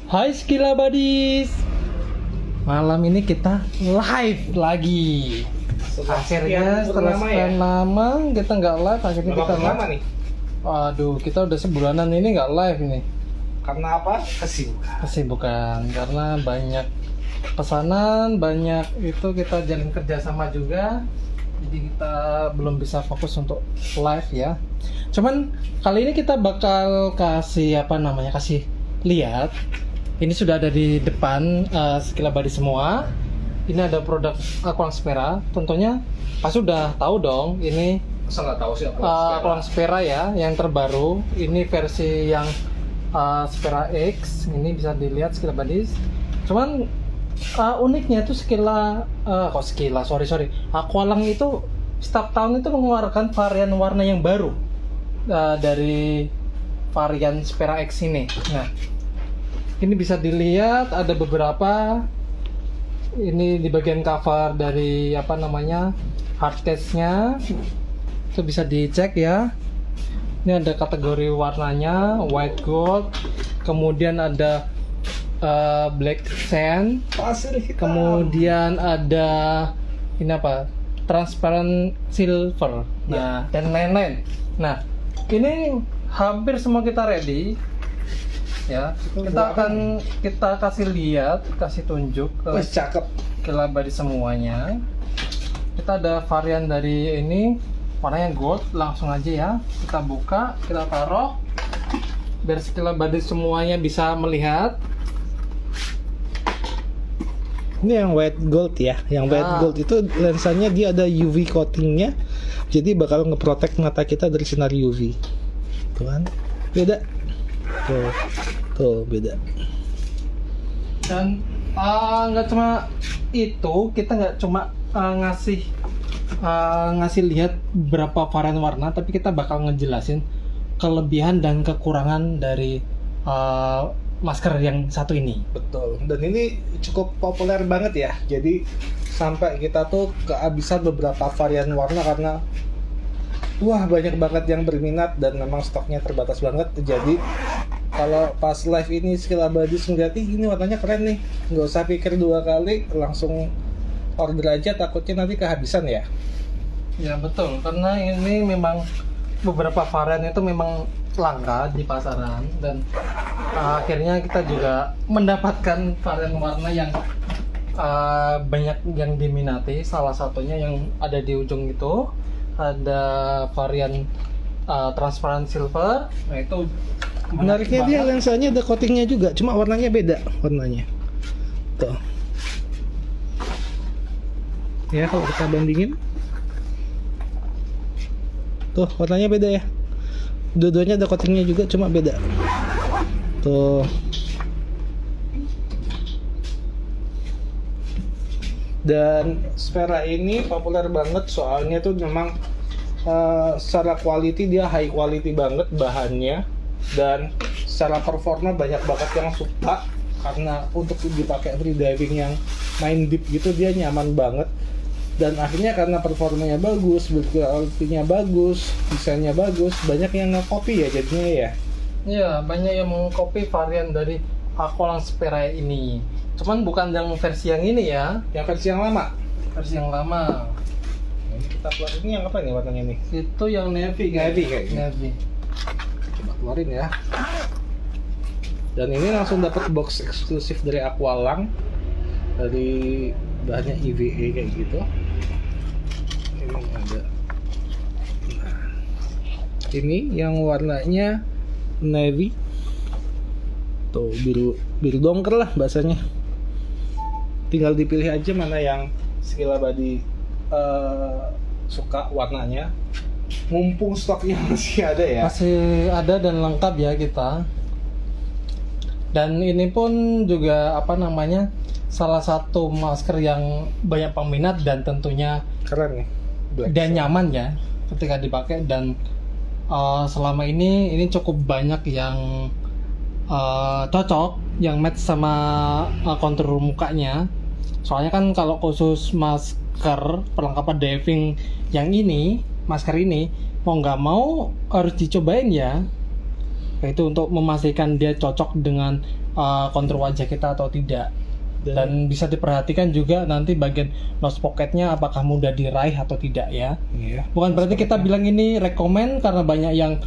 Hai Skilla Buddies. Malam ini kita live lagi. Akhirnya setelah sekian lama kita nggak live, akhirnya kita live. Lama nih. Waduh, kita udah sebulanan ini nggak live ini. Karena apa? Kesibukan, karena banyak pesanan, banyak itu kita jalin kerjasama juga. Jadi kita belum bisa fokus untuk live ya. Cuman kali ini kita bakal kasih kasih lihat. Ini sudah ada di depan Skilla Buddies semua. Ini ada produk Aqualang Spera. Tentunya pas sudah tahu dong. Ini Masa nggak tahu sih Aqualang Spera ya, yang terbaru. Ini versi yang Spera X. Ini bisa dilihat Skilla Buddies. Cuman uniknya tuh Aqualang itu setiap tahun itu mengeluarkan varian warna yang baru dari varian Spera X ini. Nah, ini bisa dilihat ada beberapa. Ini di bagian cover dari hardcase-nya itu bisa dicek ya. Ini ada kategori warnanya white gold, kemudian ada black sand, kemudian ada transparent silver, dan lain-lain. Nah, ini hampir semua kita ready ya. Kita kasih lihat, kasih tunjuk ke Skilla Buddies semuanya. Kita ada varian dari ini warnanya gold, langsung aja ya kita buka, kita taruh biar Skilla Buddies semuanya bisa melihat. Ini yang white gold ya. Yang white gold itu lensanya dia ada UV coatingnya, jadi bakal ngeprotek mata kita dari sinar UV. Tuh kan, beda. Tuh beda. Dan nggak cuma itu, kita nggak cuma ngasih lihat berapa varian warna, tapi kita bakal ngejelasin kelebihan dan kekurangan dari masker yang satu ini. Betul. Dan ini cukup populer banget ya. Jadi sampai kita tuh kehabisan beberapa varian warna karena banyak banget yang berminat dan memang stoknya terbatas banget. Jadi kalau pas live ini Skilla Buddies ngeliat ini warnanya keren nih, nggak usah pikir dua kali, langsung order aja, takutnya nanti kehabisan ya. Ya betul, karena ini memang beberapa varian itu memang langka di pasaran, dan akhirnya kita juga mendapatkan varian warna yang banyak yang diminati. Salah satunya yang ada di ujung itu ada varian transparent silver. Nah, itu menariknya dia lensanya ada coatingnya juga, cuma warnanya beda warnanya. Tuh. Ya, kalau kita bandingin. Tuh, warnanya beda ya. Dua-duanya ada coatingnya juga, cuma beda. Tuh. Dan Spera ini populer banget soalnya tuh memang secara quality dia high quality banget bahannya, dan secara performa banyak banget yang suka karena untuk dipakai free diving yang main deep gitu dia nyaman banget. Dan akhirnya karena performanya bagus, build quality-nya bagus, desainnya bagus, banyak yang nge-copy ya jadinya ya. Iya, banyak yang meng-copy varian dari Aqualang Spera ini. Cuman bukan yang versi yang ini ya, yang versi yang lama. Versi yang lama. Ini kita keluar, ini yang apa nih warnanya nih? Itu yang navy kayaknya. Navy. Coba keluarin ya. Dan ini langsung dapat box eksklusif dari Aqualang, dari bahannya EVA kayak gitu. Ini ada. Nah, ini yang warnanya navy. Tuh biru dongker lah bahasanya. Tinggal dipilih aja mana yang Skilla Buddies suka warnanya. Mumpung stoknya masih ada ya. Masih ada dan lengkap ya kita. Dan ini pun juga salah satu masker yang banyak peminat dan tentunya keren nih. Dan nyaman ya ketika dipakai, dan selama ini cukup banyak yang cocok, yang match sama kontur mukanya. Soalnya kan kalau khusus masker perlengkapan diving yang ini, masker ini mau nggak mau harus dicobain ya. Itu untuk memastikan dia cocok dengan kontur wajah kita atau tidak. Dan bisa diperhatikan juga nanti bagian nose pocketnya apakah mudah diraih atau tidak ya. Iya. Bukan berarti kita bilang ini rekomen karena banyak yang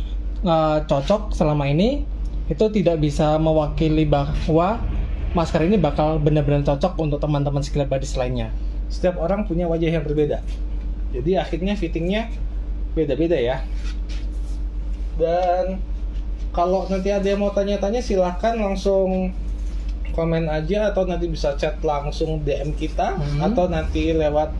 cocok selama ini, itu tidak bisa mewakili bahwa masker ini bakal benar-benar cocok untuk teman-teman Skillet Buddies lainnya. Setiap orang punya wajah yang berbeda, jadi akhirnya fittingnya beda-beda ya. Dan kalau nanti ada yang mau tanya-tanya silahkan langsung komen aja, atau nanti bisa chat langsung DM kita, atau nanti lewat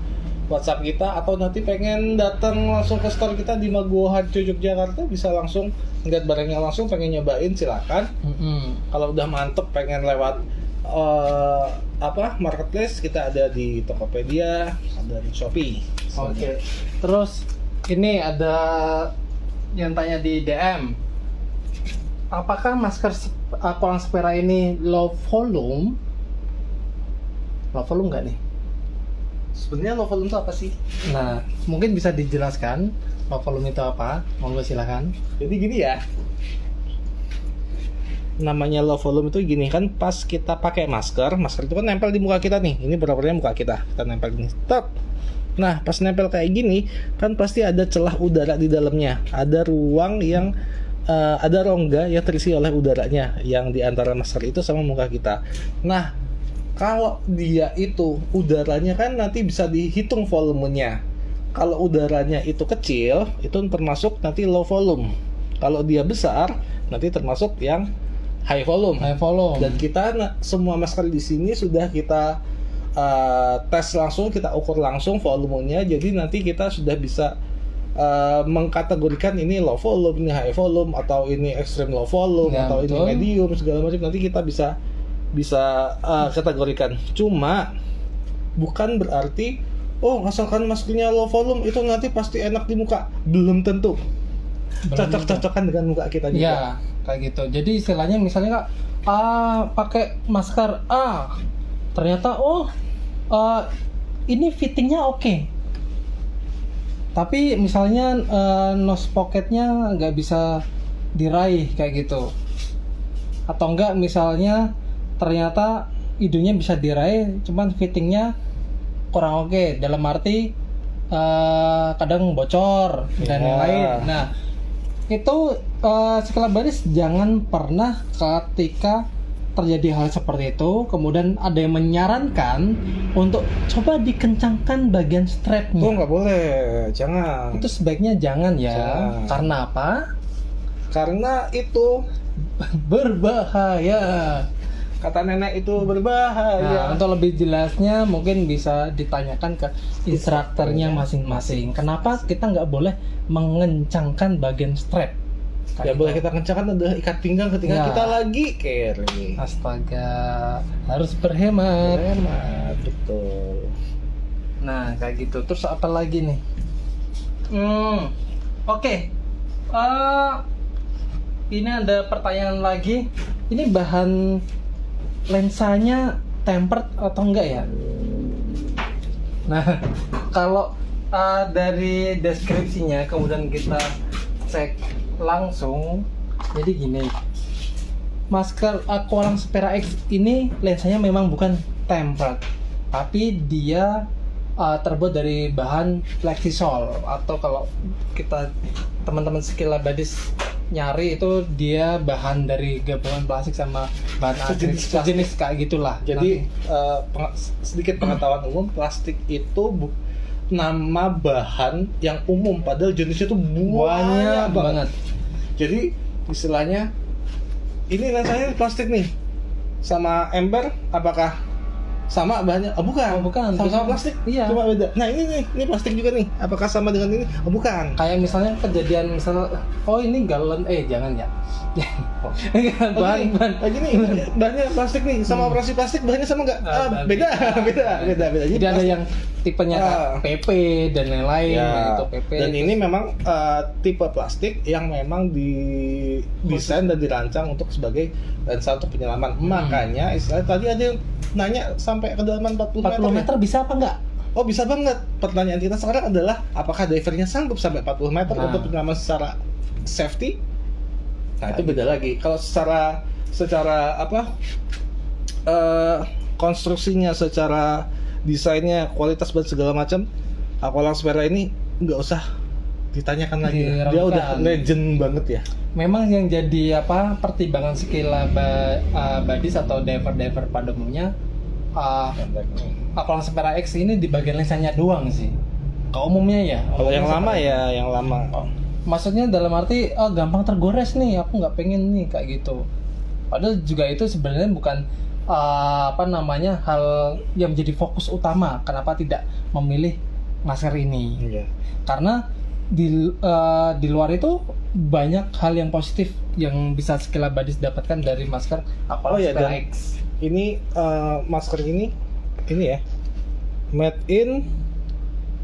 WhatsApp kita, atau nanti pengen datang langsung ke store kita di Maguwo Harjo Yogyakarta, bisa langsung lihat barangnya langsung, pengen nyobain silakan. Kalau udah mantep pengen lewat marketplace, kita ada di Tokopedia, ada di Shopee. Oke. Terus ini ada yang tanya di DM, apakah masker kolang spera ini low volume? Low volume nggak nih? Sebenarnya low volume itu apa sih? Nah, mungkin bisa dijelaskan low volume itu apa? Monggo silakan. Jadi gini ya, namanya low volume itu gini kan, pas kita pakai masker itu kan nempel di muka kita nih. Ini berapa muka kita nempel gini. Nah, pas nempel kayak gini kan pasti ada celah udara di dalamnya. Ada ruang yang ada rongga yang terisi oleh udaranya yang di antara masker itu sama muka kita. Nah, kalau dia itu udaranya kan nanti bisa dihitung volumenya. Kalau udaranya itu kecil, itu termasuk nanti low volume. Kalau dia besar, nanti termasuk yang high volume. High volume. Dan kita semua masker di sini sudah kita tes langsung, kita ukur langsung volumenya. Jadi nanti kita sudah bisa mengkategorikan ini low volume, ini high volume, atau ini extreme low volume, ya, atau betul. ini medium, segala macam. Nanti kita bisa kategorikan. Cuma bukan berarti asalkan maskernya low volume itu nanti pasti enak di muka. Belum tentu. Cocok-cocokan dengan muka kita juga. Ya, kayak gitu. Jadi istilahnya misalnya Kak, pakai masker A, ternyata ini fittingnya oke. Tapi misalnya nose pocketnya nggak bisa diraih kayak gitu. Atau enggak misalnya ternyata hidungnya bisa diraih, cuman fittingnya kurang oke. Dalam arti kadang bocor dan lain-lain. Nah, itu Skillet Buddies jangan pernah ketika terjadi hal seperti itu kemudian ada yang menyarankan untuk coba dikencangkan bagian strapnya. Nggak boleh, jangan. Itu sebaiknya jangan ya. Jangan. Karena apa? Karena itu berbahaya. Kata nenek itu berbahaya. Nah, untuk lebih jelasnya mungkin bisa ditanyakan ke instrukturnya masing-masing. Kenapa kita nggak boleh mengencangkan bagian strap? Ya boleh kita kencangkan adalah ikat pinggang ketika kita lagi carry. Astaga, harus berhemat. Berhemat, betul. Nah, kayak gitu. Terus apa lagi nih? Oke. Ini ada pertanyaan lagi. Ini bahan lensanya tempered atau enggak ya? Nah, kalau dari deskripsinya kemudian kita cek langsung, jadi gini, masker Kolang Spera X ini lensanya memang bukan tempered, tapi dia terbuat dari bahan Plexisol, atau kalau kita teman-teman Skillet Buddies nyari itu dia bahan dari gabungan plastik sama bahan sejenis kayak gitulah. Jadi sedikit pengetahuan umum, plastik itu nama bahan yang umum, padahal jenisnya tuh banyak banget. Jadi istilahnya ini lensanya plastik nih, sama ember apakah sama bahannya? Bukan. Sama-sama plastik. Iya. Cuma beda. Nah ini plastik juga nih. Apakah sama dengan ini? Bukan. Kayak misalnya kejadian ini galon jangan ya. bahan Gini, bahannya plastik nih, sama operasi plastik bahannya sama nggak? Beda. Jadi ada yang tipenya PP dan lain-lain gitu, PP. Dan ini memang tipe plastik yang memang didesain dan dirancang untuk sebagai lensa untuk penyelaman. Makanya istilahnya tadi ada yang nanya sampai kedalaman 40 meter bisa apa enggak? Oh, bisa banget. Pertanyaan kita sekarang adalah apakah divernya sanggup sampai 40 meter untuk penyelaman secara safety? Nah, itu beda lagi. Kalau secara secara apa konstruksinya, secara desainnya, kualitas dan segala macam, Aqualung Sphera ini nggak usah ditanyakan lagi. Dia Diragukan. udah legend banget ya. Memang yang jadi pertimbangan skill badis atau diver pada umumnya, Aqualung Sphera X ini di bagian lensanya doang sih. Kalau umumnya ya. Kalau yang lama seperti- ya, yang lama. Maksudnya dalam arti gampang tergores nih, aku nggak pengen nih kayak gitu. Padahal juga itu sebenarnya bukan hal yang menjadi fokus utama. Kenapa tidak memilih masker ini? Iya. Karena di luar itu banyak hal yang positif yang bisa Skill Badis dapatkan dari masker Aqualung Sphera dan X. ini masker ini ya, made in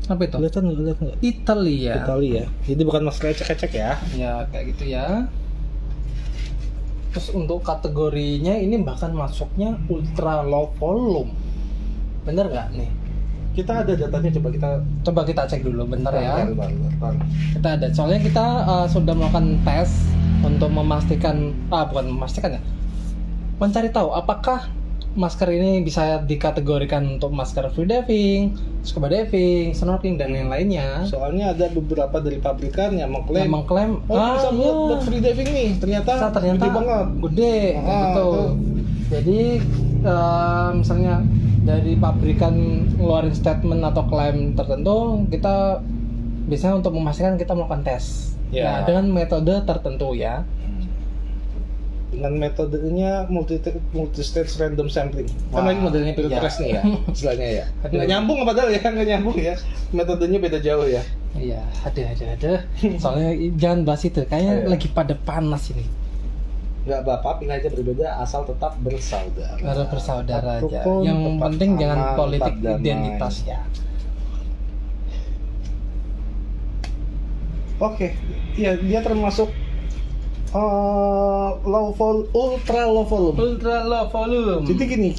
Apa itu? lihat nggak? Italia. Italia ya. Jadi bukan masker ecek-ecek ya. Ya kayak gitu ya. Terus untuk kategorinya ini bahkan masuknya ultra low volume. Bener nggak nih? Kita ada datanya, Coba kita cek dulu, bentar ya. Bentar. Kita ada, soalnya kita sudah melakukan tes untuk memastikan, bukan memastikan ya, mencari tahu apakah masker ini bisa dikategorikan untuk masker free diving, scuba diving, snorkeling dan lain-lainnya. Soalnya ada beberapa dari pabrikan yang mengklaim, Yang mengklaim, bisa iya, buat free diving nih. Ternyata gede banget. gede, kayak gitu. Tuh. Jadi misalnya dari pabrikan ngeluarin statement atau klaim tertentu, kita biasanya untuk memastikan kita melakukan tes. Ya. Nah, dengan metode tertentu ya. Dengan metodenya multi-stage random sampling. Kan Wah, lagi modelnya pilpres iya. nih ya, istilahnya ya. Aduh. Nggak nyambung padahal ya, nggak nyambung ya. Metodenya beda jauh ya. Iya, ada. Soalnya jangan bahas itu, kayaknya Iya. lagi pada panas ini. Nggak apa-apa, pilih aja berbeda asal tetap bersaudara. Harus bersaudara Tetap aja. rukun, Yang tetap penting jangan aman, politik tetap damai. identitas ya. Oke, iya dia termasuk ultra low volume. Ultra low volume. Jadi gini,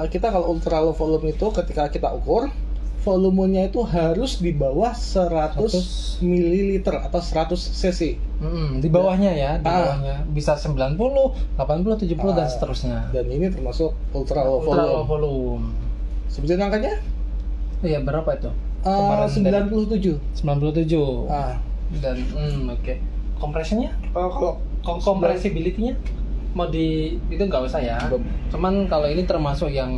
kita kalau ultra low volume itu ketika kita ukur volumenya itu harus di bawah 100 ml atau 100 cc. Di bawahnya ya, di Ah. bawahnya bisa 90, 80, 70 dan Ah. seterusnya. Dan ini termasuk ultra low Ultra low volume. volume. Sebutin angkanya? Iya, berapa itu? Kemarin 97. 97. Ah, Dan oke. Kompresinya? kalau Compressibility-nya mau di itu nggak usah ya. Belum. Cuman kalau ini termasuk yang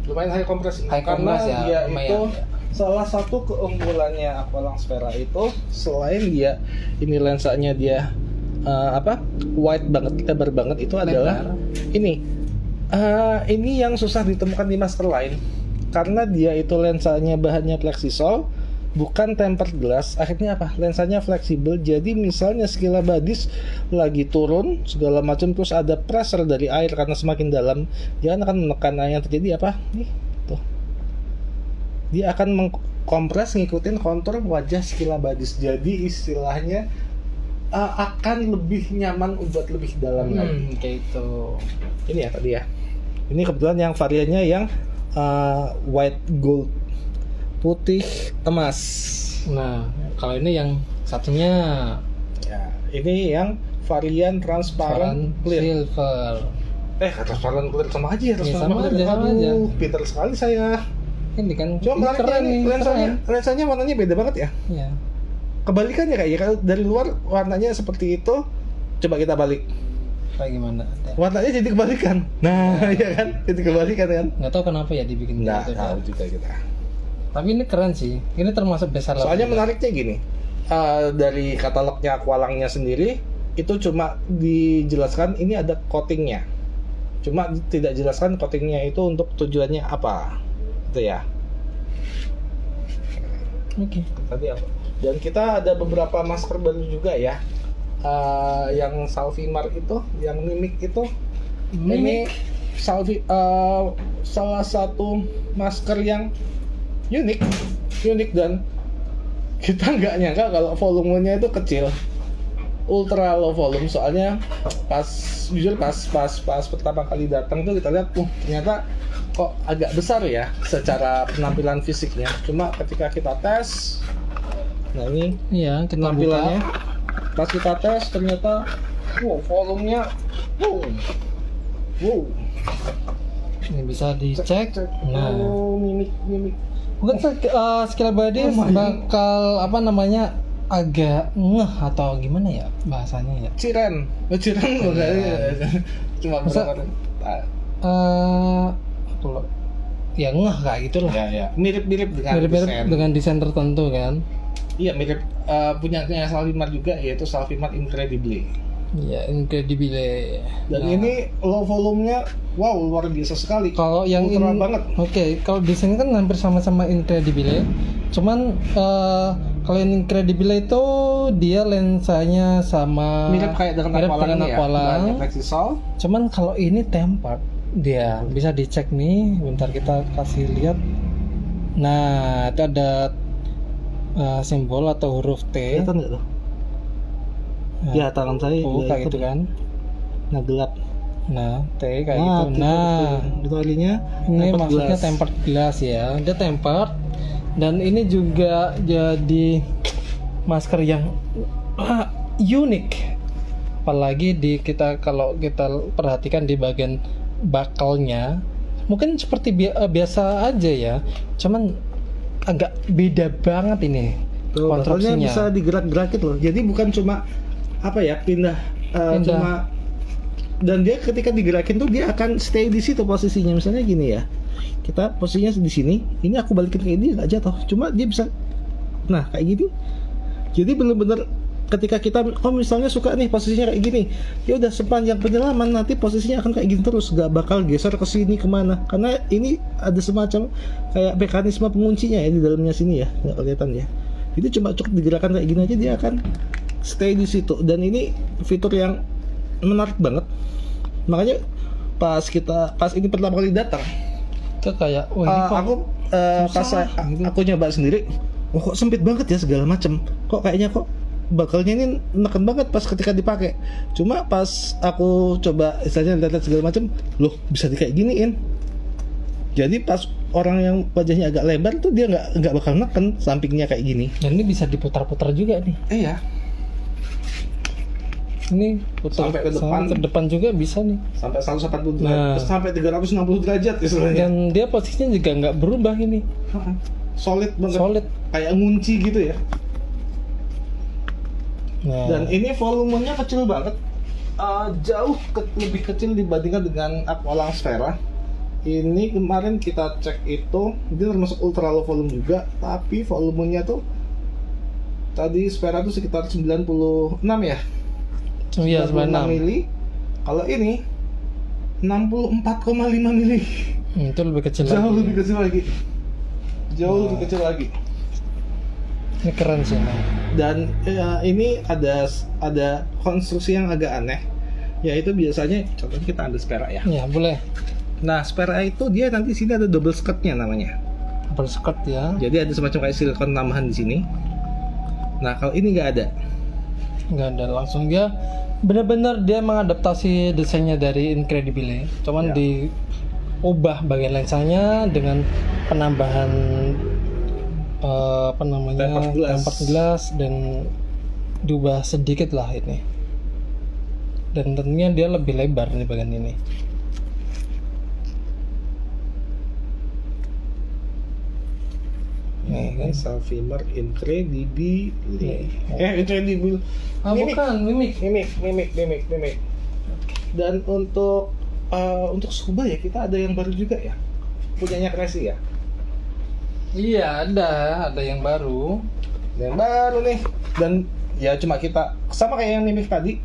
lumayan high compress High karena compress ya, dia lumayan. itu salah satu keunggulannya Aqualung Sphera itu selain dia ini lensanya dia wide banget, lebar banget, itu adalah ini yang susah ditemukan di masker lain karena dia itu lensanya bahannya Plexisol bukan tempered glass. Akhirnya apa? Lensanya fleksibel. Jadi misalnya Skill Badis lagi turun segala macam terus ada pressure dari air karena semakin dalam, dia akan menekan yang terjadi apa? Nih, tuh. Dia akan mengkompres ngikutin kontur wajah Skill Badis. Jadi istilahnya akan lebih nyaman buat lebih dalam lagi. kayak itu. Ini ya tadi ya. Ini kebetulan yang variannya yang white gold, putih emas. Nah, kalau ini yang satunya Ya, ini yang varian transparent clear. silver. Transparent clear sama aja ya, Ya, transparent sama clear. aja, sama aja. Pinter sekali saya. Ini kan Cuma ini menariknya keren ini nih, lensanya warnanya beda banget ya. keren. Iya. Kebalikannya kayaknya, kalau dari luar warnanya seperti itu. Coba kita balik. Kayak gimana? Warnanya jadi kebalikan. Nah, iya kan? Jadi kebalikan kan? Nggak tahu kenapa ya dibikin Nggak gitu. tahu juga kita. Tapi ini keren sih. Ini termasuk besar. Soalnya menariknya gini, dari katalognya Aqualungnya sendiri itu cuma dijelaskan ini ada coatingnya, cuma tidak jelaskan coatingnya itu untuk tujuannya apa, itu ya. Oke. Tadi apa? Dan kita ada beberapa masker baru juga ya, yang Salvimar itu, yang Mimic itu. Ini salah satu masker yang unik dan kita nggak nyangka kalau volumenya itu kecil, ultra low volume. Soalnya pas pertama kali datang tuh kita lihat ternyata kok agak besar ya secara penampilan fisiknya. Cuma ketika kita tes, nah ini Iya, kita penampilannya buka. pas kita tes ternyata volumenya Wow. Ini bisa dicek. Nah, Oh, mimik. mungkin skill body bakal apa namanya agak ngeh atau gimana ya bahasanya ya. Ciren enggak ya. Cuma Masa- berapa? Kalau ya ngeh kayak gitulah. Ya. Mirip-mirip dengan Mirip-mirip desain. dengan desain tertentu kan. Iya, mirip punyanya Salvimart juga, yaitu Salvimart Incredibile. Ya, Incredibile. Dan Nah, ini low volume-nya wow, luar biasa sekali. kalau yang ultra banget. Oke, kalau desain kan hampir sama-sama Incredibile. Cuman kalau yang Incredibile itu dia lensanya sama Mirip kayak dengan Aqualang ini ya. Aqualang. Bahannya Plexisol. Cuman kalau ini tempered dia bisa dicek nih. Bentar kita kasih lihat. Nah, itu ada simbol atau huruf T. Kelihatan nggak tuh? Nah, Ya, tangan saya kayak gitu kan. Nah, gelap. Nah, T kayak gitu. Nah, itu alinya ini maksudnya tempered glass ya. Dia tempered dan ini juga jadi masker yang unik. Apalagi kalau kita perhatikan di bagian bakalnya, mungkin seperti biasa aja ya. Cuman agak beda banget ini Tuh, bakalnya konstruksinya. bisa digerak-gerakin loh. Jadi bukan cuma apa ya, pindah. Cuma, dan dia ketika digerakin tuh dia akan stay di situ posisinya. Misalnya gini ya, kita posisinya di sini, ini aku balikin kayak ini nggak jatuh, cuma dia bisa, nah kayak gini. Jadi bener-bener ketika kita, misalnya suka nih posisinya kayak gini, ya udah sepanjang penyelaman nanti posisinya akan kayak gini terus, nggak bakal geser ke sini kemana, karena ini ada semacam kayak mekanisme penguncinya ya di dalamnya sini ya, nggak kelihatan ya. Jadi cuma cukup digerakkan kayak gini aja dia akan stay di situ. Dan ini fitur yang menarik banget. Makanya pas ini pertama kali datang, Itu kayak wah, ini kok aku pas susah, gitu. aku nyoba sendiri, kok sempit banget ya segala macem. Kok kayaknya bakalnya ini neken banget pas ketika dipakai. Cuma pas aku coba istilahnya lihat segala macem, loh bisa kayak giniin. Jadi pas orang yang wajahnya agak lebar tuh dia nggak bakal neken sampingnya kayak gini. Dan ini bisa diputar-putar juga nih. Iya. Ini putar Sampai ke depan. juga bisa nih. Sampai 180 Nah. derajat, sampai 360 derajat istilahnya. Dan dia posisinya juga nggak berubah ini. Solid banget. Solid. Kayak ngunci gitu ya. Nah, Dan ini volumenya kecil banget, jauh lebih kecil dibandingkan dengan Aqualang Sfera. Ini kemarin kita cek itu, dia termasuk ultra low volume juga, tapi volumenya tuh tadi Sfera tuh sekitar 96 ya, iya 96 mili. Kalau ini 64,5 mili, itu lebih kecil jauh lagi. lebih kecil lagi, jauh lebih kecil lagi. Ini keren sih. Nah. Dan ini ada konstruksi yang agak aneh, yaitu biasanya contohnya kita ambil Sfera ya. Ya boleh. Nah Sfera itu dia nanti sini ada double skirtnya namanya. Double skirt ya. Jadi ada semacam kayak silikon tambahan di sini. Nah kalau ini nggak ada. Nggak ada, langsung dia benar-benar dia mengadaptasi desainnya dari Incredibile. Cuman Ya. diubah bagian lensanya dengan penambahan tempered glass dan diubah sedikit lah ini. Dan tentunya dia lebih lebar di bagian ini. Nih kan. Salvimart Incredibile. Nih. Incredibile. Bukan, mimik. Mimik. Dan untuk Suba ya kita ada yang baru juga ya. Punyanya Crazy ya. Iya, ada yang baru. Yang baru nih. Dan ya cuma kita sama kayak yang mimik tadi.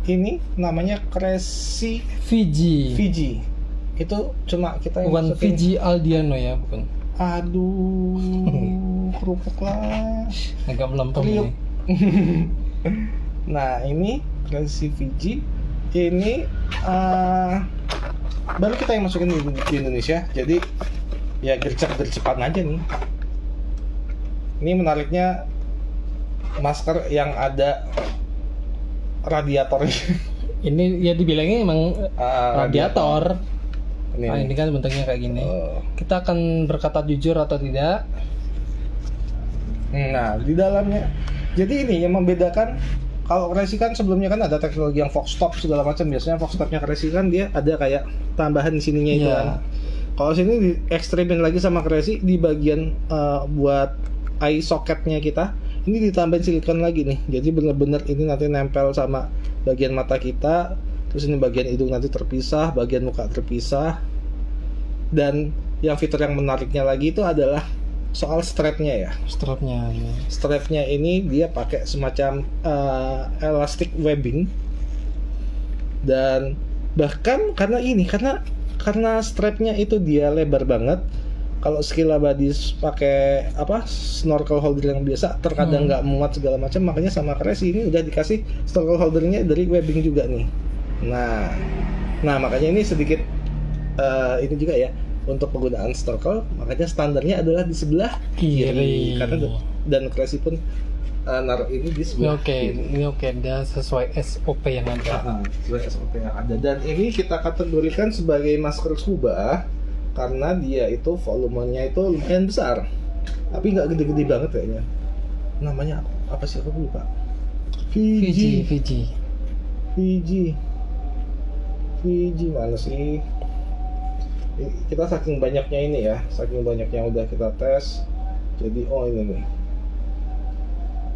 Ini namanya Crazy Fiji. Itu cuma kita yang Bukan masukin. Fiji Aldiano ya, bukan. Aduh, kerupuk lah. Agak melempem Kriuk. ini. Nah ini Crazy Fiji. Ini baru kita yang masukin di Indonesia. Jadi ya gercep-gercepan aja nih. Ini menariknya masker yang ada radiatornya. Ini ya dibilangnya emang radiator. Nah, ini kan bentuknya kayak gini. Kita akan berkata jujur atau tidak. Nah, di dalamnya. Jadi ini yang membedakan kalau Crazy kan sebelumnya kan ada teknologi yang Fox Stop segala macam. Biasanya Fox Stopnya Crazy kan dia ada kayak tambahan di sininya itu Iya. kan. Kalau sini di ekstremin lagi sama Crazy di bagian buat eye socketnya kita, ini ditambahin silikon lagi nih. Jadi bener-bener ini nanti nempel sama bagian mata kita. Terus ini bagian hidung nanti terpisah, bagian muka terpisah. Dan yang fitur yang menariknya lagi itu adalah soal strapnya ya. Strapnya ya. Strapnya ini dia pakai semacam elastic webbing. Dan bahkan karena strapnya itu dia lebar banget. Kalau Skilla Buddies pakai snorkel holder yang biasa terkadang nggak muat segala macam, makanya sama Crazy ini udah dikasih snorkel holdernya dari webbing juga nih. Nah makanya ini sedikit ini juga ya untuk penggunaan snorkel, makanya standarnya adalah di sebelah kiri. Karena dan Crazy pun naruh ini di sebelah kiri. Ini oke, dia sesuai SOP yang ada. Sesuai SOP yang ada. Dan ini kita kategorikan sebagai masker scuba karena dia itu volumenya itu lumayan besar, tapi nggak gede-gede banget kayaknya. Namanya apa sih, aku lupa. Fiji mana sih? Kita saking banyaknya ini ya, saking banyaknya udah kita tes. Jadi ini nih.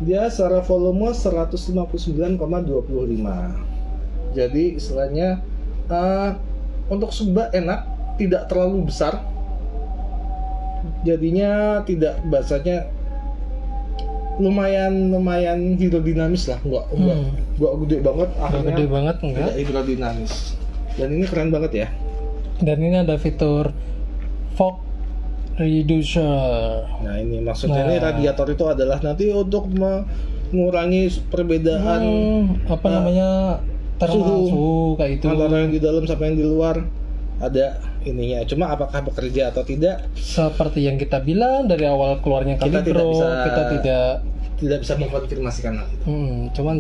Dia secara volume 159,25. Jadi istilahnya untuk scuba enak, tidak terlalu besar. Jadinya tidak basahnya lumayan hidrodinamis lah, enggak gede banget, Gede banget enggak? tidak hidrodinamis. Dan ini keren banget ya. Dan ini ada fitur fog reducer. Nah ini maksudnya ini radiator itu adalah nanti untuk mengurangi perbedaan namanya suhu kayak itu. antara yang di dalam sama yang di luar. Ada ininya. Cuma apakah bekerja atau tidak? Seperti yang kita bilang dari awal keluarnya Kita tidak Calibro, kita tidak bisa mengkonfirmasikan hal itu. Cuman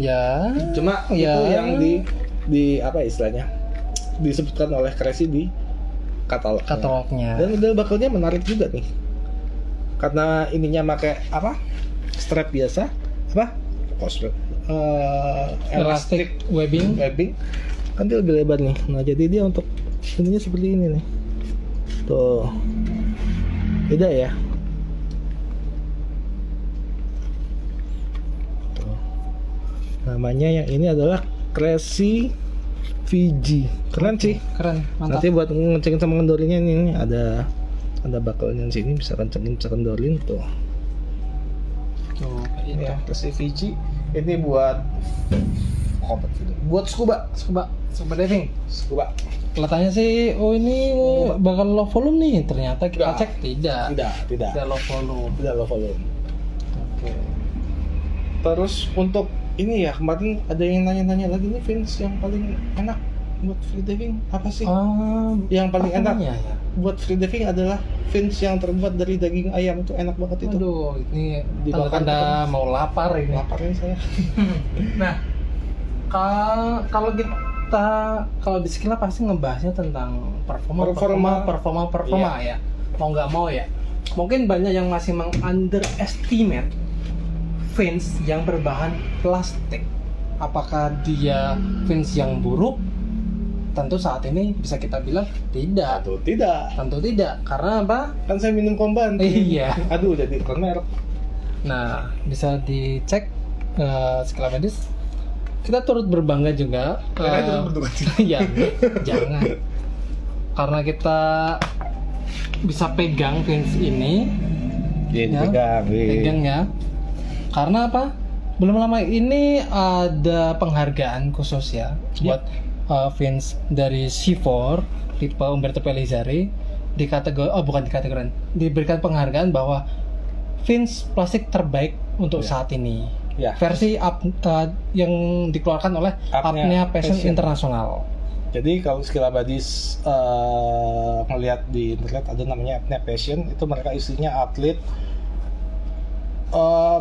Cuma itu yang di apa istilahnya disebutkan oleh Crazy di katalognya. Dan model buckle-nya menarik juga nih. Karena ininya pakai strap biasa, elastic webbing. Kan dia lebih lebar nih. Nah jadi dia untuk ininya seperti ini nih. Tuh, beda ya. Tuh. Namanya yang ini adalah Crazy Fiji. Keren sih. Keren, mantap. Nanti buat ngecengin sama kendorinya ini ada buckle-nya di sini, bisa kencengin, bisa kendorin tuh. Tuh, kayak Ya, Crazy Fiji ini buat scuba diving. Scuba. Kelihatannya sih, ini bakal low volume nih. Ternyata kita cek tidak. Tidak low volume. Tidak low volume. Oke. Terus untuk ini ya, kemarin ada yang nanya-nanya lagi nih, fins yang paling enak buat free diving apa sih? Yang paling enak ya? buat free diving adalah fins yang terbuat dari daging ayam, itu enak banget itu. Aduh, ini Dimakan tanda mau lapar ini. Lapar ini saya. Nah, kalau di Skilla pasti ngebahasnya tentang performa Iya. ya. Mau nggak mau ya. Mungkin banyak yang masih underestimate fins yang berbahan plastik. Apakah dia fins yang buruk? Tentu saat ini bisa kita bilang tidak. Tentu tidak. Karena apa? Kan saya minum komban. Iya. Aduh, jadi iklan merek. Nah, bisa dicek Skilla Buddies. Kita turut berbangga juga. Ya, jangan. Karena kita bisa pegang fins ini. Pegang ya. Karena apa? Belum lama ini ada penghargaan khusus ya buat fins dari C4 tipe Umberto Pellizzari diberikan penghargaan bahwa fins plastik terbaik untuk saat ini. Ya. Versi yang dikeluarkan oleh Apnea Passion International. Jadi kalau Skilla Buddies melihat di internet ada namanya Apnea Passion, itu mereka isinya atlet.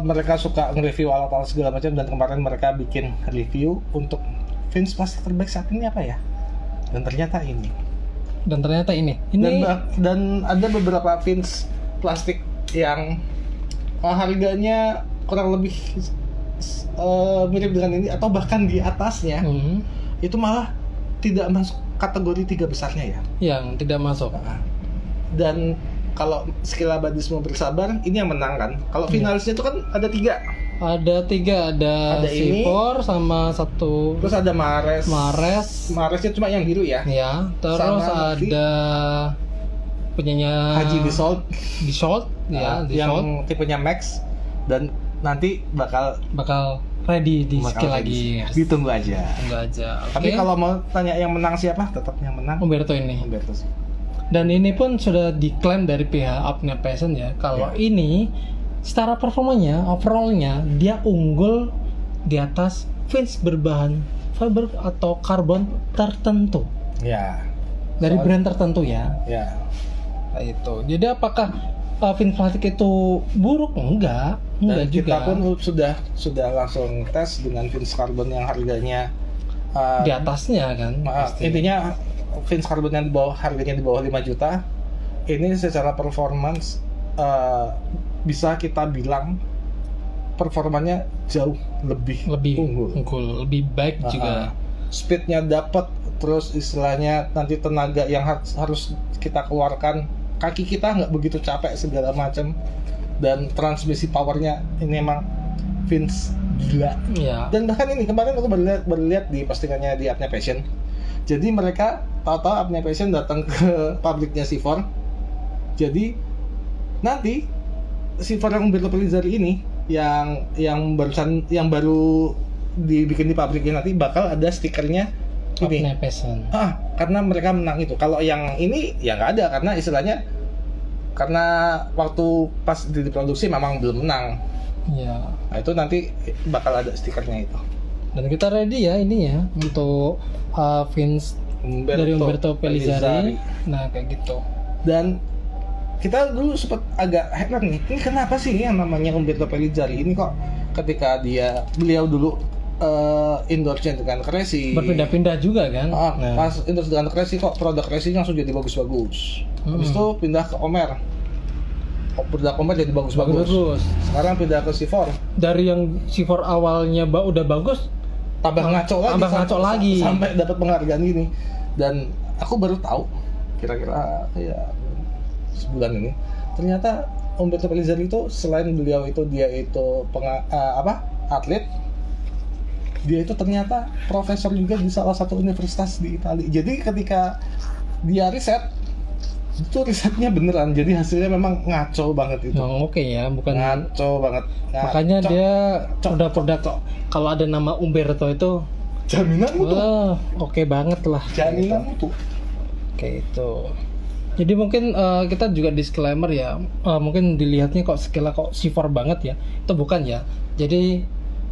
Mereka suka nge-review alat-alat segala macam, dan kemarin mereka bikin review untuk fins plastik terbaik saat ini apa ya? Dan ternyata ini. Dan ada beberapa fins plastik yang harganya kurang lebih mirip dengan ini atau bahkan di atasnya, itu malah tidak masuk kategori 3 besarnya ya. Yang tidak masuk. Dan kalau skill abadisme bersabar ini yang menang kan. Kalau finalisnya itu kan ada 3. Ada 3, ada ini, C4 sama 1. Terus ada Mares. Maresnya cuma yang biru ya. Ya, terus sama ada punyanya Haji Disholt ya, yang tipenya Max, dan nanti bakal ready di skill lagi. Ditunggu aja. Tunggu aja. Tapi kalau mau tanya yang menang siapa, tetap yang menang Umberto ini. Umberto sih. Dan ini pun sudah diklaim dari pihak Apnea Passion ya, kalau ini secara performanya, overallnya dia unggul di atas fins berbahan fiber atau karbon tertentu. Ya. Dari brand tertentu ya. Ya. Nah, itu. Jadi apakah fins plastik itu buruk? Enggak Dan juga. Kita pun sudah langsung tes dengan fins karbon yang harganya di atasnya kan. Intinya fins karbon yang harganya di bawah 5 juta. Ini secara performance bisa kita bilang performanya jauh lebih unggul, lebih baik juga. Speednya dapat, terus istilahnya nanti tenaga yang harus kita keluarkan, kaki kita nggak begitu capek segala macam, dan transmisi powernya ini emang fins gila. Ya. Dan bahkan ini kemarin aku baru lihat di postingannya di Apnea Passion. Jadi mereka tahu-tahu Apnea Passion datang ke pabriknya C4. Jadi nanti C4 yang Umberto Pellizzari ini yang baru dibikin di pabriknya, nanti bakal ada stikernya ini. Apnea Passion. Karena mereka menang itu. Kalau yang ini ya nggak ada, karena istilahnya karena waktu pas diproduksi memang belum menang. Ya. Nah itu nanti bakal ada stikernya itu. Dan kita ready ya ini ya untuk fins dari Umberto Pellizzari. Nah kayak gitu. Dan kita dulu sempat agak heran nih, ini kenapa sih yang namanya Umberto Pellizzari ini kok ketika beliau dulu endorse dengan Cressy berpindah-pindah juga kan. Pas endorse dengan Cressy kok produk Cressy langsung jadi bagus-bagus. Habis itu pindah ke Omer. Produk Omer jadi bagus-bagus. Sekarang pindah ke C4. Dari yang C4 awalnya udah bagus, tambah ngaco lagi sampai dapat penghargaan gini. Dan aku baru tahu kira-kira ya sebulan ini, ternyata Umberto Pellizzari itu selain dia itu atlet, dia itu ternyata profesor juga di salah satu universitas di Italia. Jadi ketika dia riset, itu risetnya beneran, jadi hasilnya memang ngaco banget itu. Oke ya, bukan ngaco banget. Makanya dia produk kalau ada nama Umberto itu jaminan mutu. Oke banget lah. Jaminan mutu. Kayak itu. Jadi mungkin kita juga disclaimer ya, mungkin dilihatnya kok skillnya kok C4 banget ya, itu bukan ya. Jadi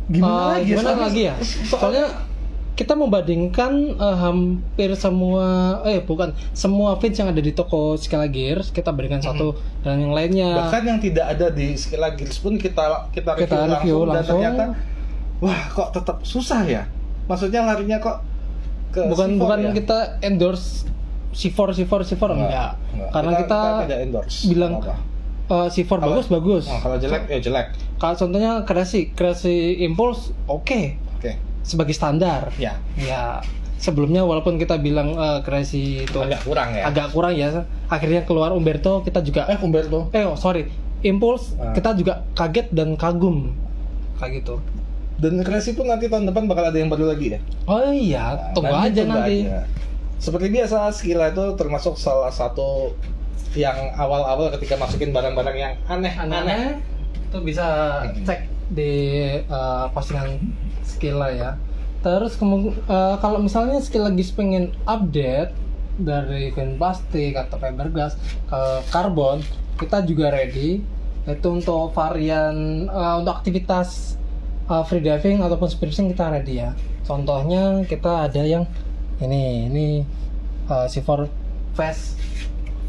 gimana lagi ya? Soalnya kita membandingkan hampir semua, semua fins yang ada di toko Skilla Gears, kita bandingkan satu dan yang lainnya. Bahkan yang tidak ada di Skilla Gears pun kita review langsung. Dan ternyata, wah kok tetap susah ya? Maksudnya larinya kok ke bukan ya? Kita endorse C4 enggak. Karena kita bilang C4 bagus. Kalau jelek ya jelek. Kalau contohnya Cressy Impulse oke. Sebagai standar. Ya. Sebelumnya walaupun kita bilang Cressy itu agak kurang ya. Akhirnya keluar Umberto, kita juga Impulse, kita juga kaget dan kagum. Kayak gitu. Dan Cressy pun nanti tahun depan bakal ada yang baru lagi ya. Oh iya, tunggu aja nanti. Seperti biasa, Skilla itu termasuk salah satu yang awal-awal ketika masukin barang-barang yang aneh-aneh. Itu bisa cek di postingan Skilla ya. Terus kalau misalnya Skilla lagi pengen update dari fin plastik atau fiberglass ke karbon, kita juga ready. Itu untuk varian untuk aktivitas freediving ataupun speedracing kita ready ya. Contohnya kita ada yang ini C4 Fast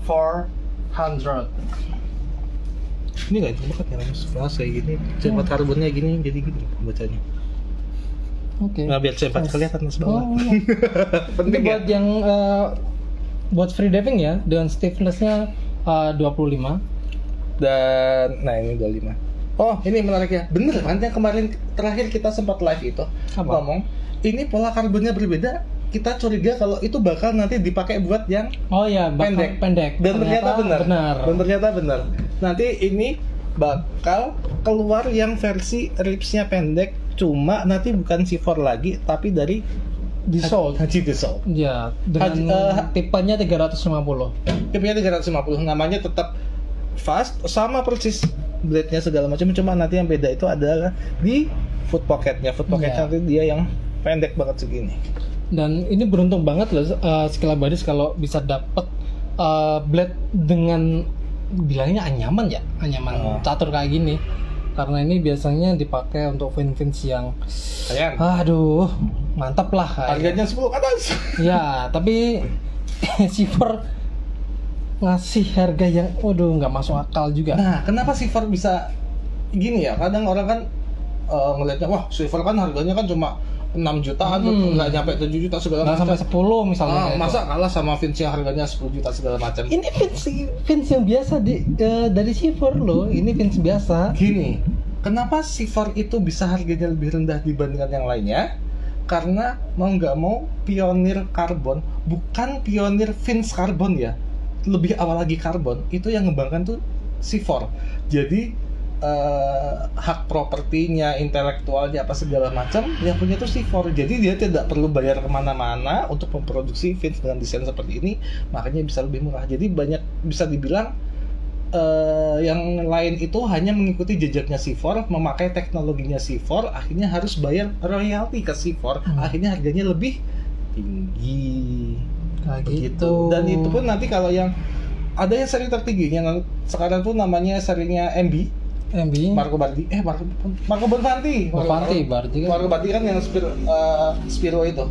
400. Ini nggak itu banget ya, fast kayak gini, cepat karbonnya gini, jadi gini bacanya. Oke. Nggak biar cepat kelihatan mas bawah. Penting buat yang buat freediving ya, dengan stiffness-nya 25. Dan nah ini 25. Oh, ini menarik ya. Bener kan yang kemarin terakhir kita sempat live itu Apa? ngomong, ini pola karbonnya berbeda. Kita curiga kalau itu bakal nanti dipakai buat yang Oh ya, bakal pendek. Dan ternyata benar. Benar. Dan ternyata benar. Nanti ini bakal keluar yang versi ribsnya pendek, cuma nanti bukan C4 lagi, tapi dari Dassault. Haji Dassault. Ya, dengan tipenya 350. Tipenya 350, namanya tetap fast, sama persis blade-nya segala macam, cuma nanti yang beda itu adalah di foot pocket-nya. Foot pocket Iya. nanti dia yang pendek banget segini. Dan ini beruntung banget loh Skillabadis kalau bisa dapet blade dengan bilangnya anyaman catur kayak gini. Karena ini biasanya dipakai untuk fins yang Sayang. aduh, mantap lah Harganya 10 ke atas. Ya, tapi Silver ngasih harga yang nggak masuk akal juga. Nah, kenapa Silver bisa gini ya? Kadang orang kan ngelihatnya, wah Silver kan harganya kan cuma 6 jutaan, nggak nyampe 7 juta segala Nggak macam. sampai 10 misalnya. kayak Masa itu. kalah sama Vince yang harganya 10 juta segala macam? Ini Vince yang biasa dari Silver loh. Ini Vince biasa. Gini, kenapa Silver itu bisa harganya lebih rendah dibandingkan yang lainnya? Karena mau nggak mau pionir karbon, bukan pionir Vince karbon ya, lebih awal lagi karbon, itu yang ngembangkan tuh Silver. Jadi hak propertinya, intelektualnya apa segala macam yang punya tuh Silver. Jadi dia tidak perlu bayar kemana-mana untuk memproduksi Vince dengan desain seperti ini, makanya bisa lebih murah. Jadi banyak bisa dibilang yang lain itu hanya mengikuti jejaknya Silver, memakai teknologinya Silver, akhirnya harus bayar royalti ke Silver, akhirnya harganya lebih tinggi. Kayak Begitu. gitu. Dan itu pun nanti kalau yang ada yang seri tertingginya sekarang tuh namanya serinya MB, Marco Bardi, Marco Bonfanti. Bardi kan. Marco Bardi kan yang Spiro itu,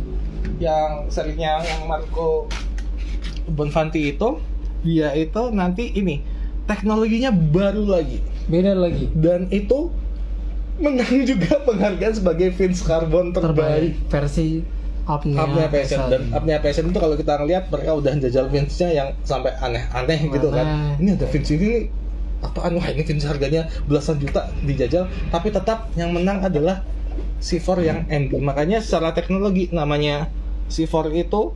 yang serinya yang Marco Bonfanti itu, dia itu nanti ini teknologinya baru lagi, Beda lagi. dan itu menang juga penghargaan sebagai Vince Carbon terbaik. Versi Apnea Passion. Dan Apnea Passion itu kalau kita ngeliat mereka udah jajal Vince-nya yang sampai aneh-aneh gitu kan. Ini ada Vince ini apaan, wah ini Vince harganya belasan juta dijajal, tapi tetap yang menang adalah C4 yang MB. Makanya secara teknologi namanya C4 itu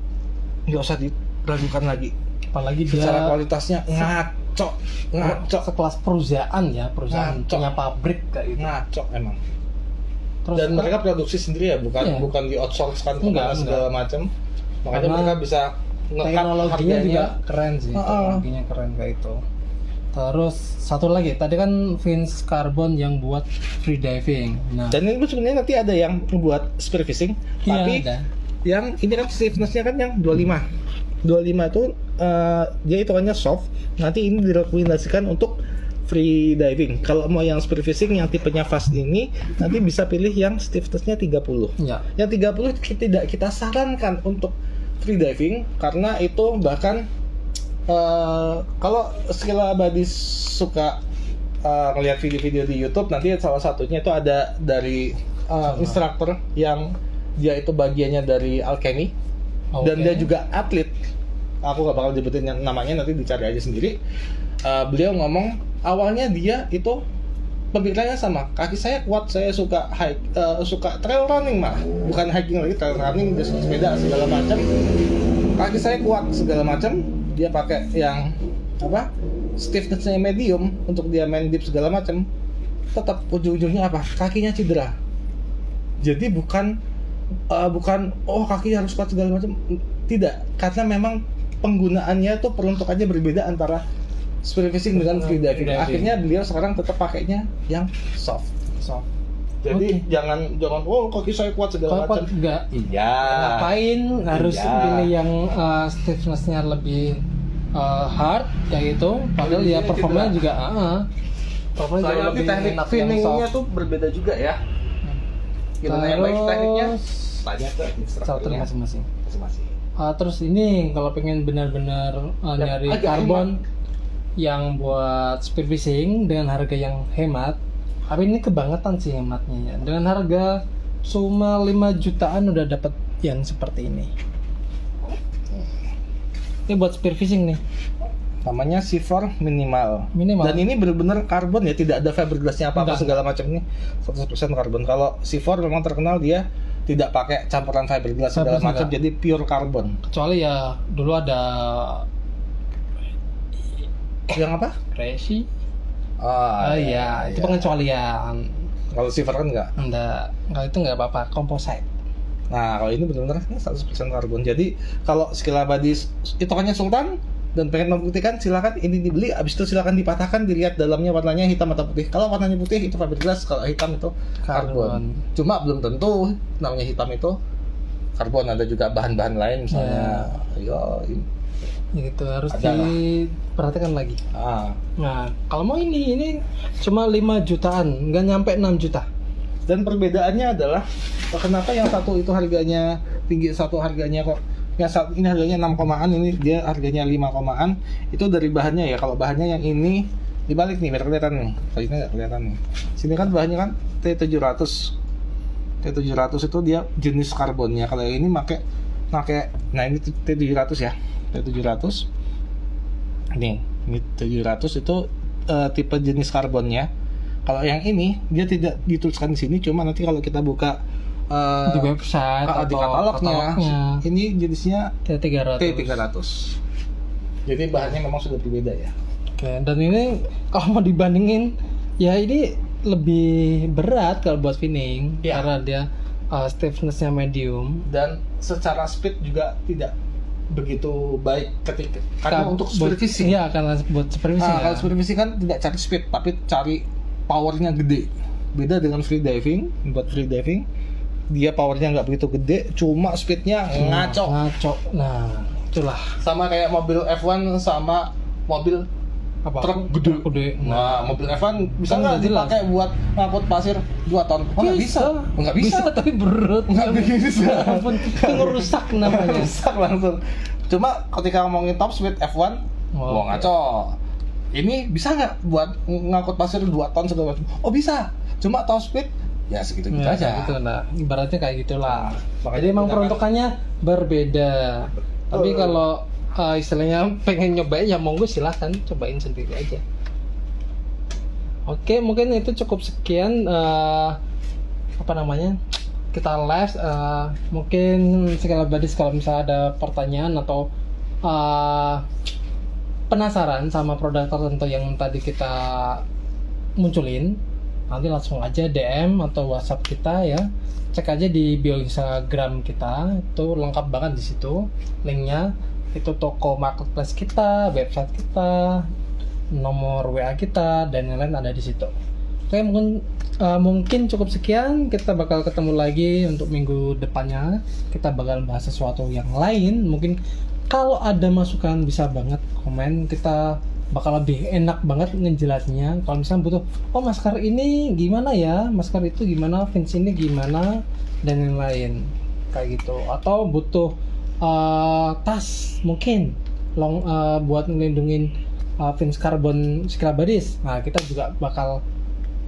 nggak usah diragukan lagi. Apalagi dia Secara kualitasnya ngaco. sekelas perusahaan Ngaco. punya pabrik kayak gitu. Ngaco emang. Terus Dan mereka produksi sendiri ya, bukan di outsource kan Enggak. segala macam. Makanya Karena mereka bisa nge-cut teknologinya juga harganya. keren sih. Teknologinya keren kayak itu. Terus satu lagi, tadi kan Vince Carbon yang buat free diving. Nah, Dan ini sebenarnya nanti ada yang buat spear fishing, iya, tapi ada. yang ini kan stiffness-nya kan yang 25. 25 itu dia hitungannya soft. Nanti ini direkomendasikan untuk free diving. Kalau mau yang spear fishing yang tipenya fast ini, nanti bisa pilih yang stiffness-nya 30. Ya. Yang 30 tidak kita sarankan untuk free diving, karena itu bahkan kalau Skillabadis suka ngelihat video-video di YouTube, nanti salah satunya itu ada dari instruktur yang dia itu bagiannya dari alchemy, dan dia juga atlet. Aku gak bakal nyebutin namanya, nanti dicari aja sendiri. Beliau ngomong awalnya dia itu pemikirannya sama, kaki saya kuat, saya suka suka trail running, malah bukan hiking lagi, trail running, sepeda segala macam, kaki saya kuat segala macam. Dia pakai yang stiffness-nya medium untuk dia main deep segala macam, tetap ujung-ujungnya kakinya cedera. Jadi bukan kakinya harus kuat segala macam, tidak, karena memang penggunaannya tuh peruntukannya berbeda antara spear fishing dengan free diving. Akhirnya beliau sekarang tetap pakainya yang soft. Jadi jangan kaki saya kuat segala macam. Enggak. Iya. Ngapain harus Iya. pilih yang stiffness-nya lebih hard kayak gitu, padahal ya performanya juga performanya jauh lebih teknik enak yang finningnya soft. tuh berbeda juga ya. Gimana yang baik tekniknya? Tanya ke Satu instrukturnya masing-masing. masing-masing. Terus ini kalau pengen benar-benar nyari agak karbon yang buat spear fishing dengan harga yang hemat, tapi ini kebangetan sih hematnya ya. Dengan harga cuma 5 jutaan udah dapat yang seperti ini. Ini buat spear fishing nih. namanya C4 minimal. Minimal. Dan ini benar-benar karbon ya, tidak ada fiberglassnya apa-apa Enggak. segala macam, ini 100% karbon. Kalau C4 memang terkenal dia tidak pakai campuran fiberglass segala Fiberglass macam, enggak. jadi pure karbon. Kecuali ya dulu ada Yang apa? Crazy. Oh Iya, itu pengecualian. Kalau C4 kan enggak. Enggak itu enggak apa-apa, composite. Nah, kalau ini benar-benar 100% karbon. Jadi kalau skill abadi hitungannya Sultan dan pengen membuktikan, silakan ini dibeli, habis itu silakan dipatahkan, dilihat dalamnya warnanya hitam atau putih. Kalau warnanya putih itu fiberglass, kalau hitam itu karbon. Cuma belum tentu namanya hitam itu karbon, ada juga bahan-bahan lain misalnya. Gitu harus Ada lah. diperhatikan lagi. Nah, kalau mau ini cuma 5 jutaan, nggak nyampe 6 juta. Dan perbedaannya adalah kenapa yang satu itu harganya tinggi, satu harganya kok yang satu ini harganya 6 komaan, ini dia harganya 5 komaan. Itu dari bahannya ya. Kalau bahannya yang ini dibalik nih, biar kelihatan nih. Kalau ini nggak kelihatan nih. Sini kan bahannya kan T700. T700 itu dia jenis karbonnya. Kalau yang ini pakai nah ini T700 ya. T700. Ini T700 itu tipe jenis karbonnya. Kalau yang ini dia tidak dituliskan di sini, cuma nanti kalau kita buka Di website di atau katalognya, ini jenisnya T300. T300. Jadi bahannya memang sudah berbeda ya. Oke, dan ini kalau mau dibandingin, ya ini lebih berat kalau buat finning Ya. karena dia stiffness-nya medium. Dan secara speed juga tidak begitu baik karena untuk supervisi. Iya, karena buat supervisi. Nah, ya. kalau supervisi kan tidak cari speed, tapi cari powernya gede. Beda dengan free diving. Buat free diving, dia powernya nggak begitu gede, cuma speednya ngaco. Nah, itulah Sama kayak mobil F1 sama mobil apa? truk gede. Nah, mobil F1 bisa Kan nggak udah jelas. dipakai buat ngangkut pasir 2 ton? Oh, nggak bisa. Nggak bisa. tapi berat. Nggak bisa. Ya ampun, itu ngerusak namanya. Rusak langsung. Cuma ketika ngomongin top speed F1, wah ngaco. Ini bisa nggak buat ngangkut pasir 2 ton segala macam? Oh bisa. Cuma top speed ya segitu-gitu Ya, aja. gitu, nah, ibaratnya kayak gitulah. Makanya Jadi emang kita kan- peruntukannya berbeda. Tapi kalau istilahnya pengen nyobain ya monggo silahkan cobain sendiri aja. Oke, mungkin itu cukup sekian apa namanya kita live. Mungkin sekali lagi kalau misalnya ada pertanyaan atau penasaran sama produk tertentu yang tadi kita munculin, nanti langsung aja DM atau WhatsApp kita ya. Cek aja di bio Instagram kita, itu lengkap banget di situ linknya. Itu toko marketplace kita, website kita, nomor WA kita, dan lain-lain ada di situ. Oke, mungkin cukup sekian. Kita bakal ketemu lagi untuk minggu depannya. Kita bakal bahas sesuatu yang lain. Mungkin kalau ada masukan bisa banget komen. Kita bakal lebih enak banget ngejelasinnya. Kalau misalnya butuh, oh masker ini gimana ya, masker itu gimana, fins ini gimana, dan yang lain kayak gitu. Atau butuh tas mungkin buat ngelindungin fins karbon Skilabadis. Nah, kita juga bakal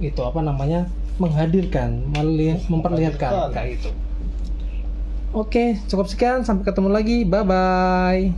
itu apa namanya menghadirkan, memperlihatkan kayak gitu. Oke, cukup sekian, sampai ketemu lagi, bye bye.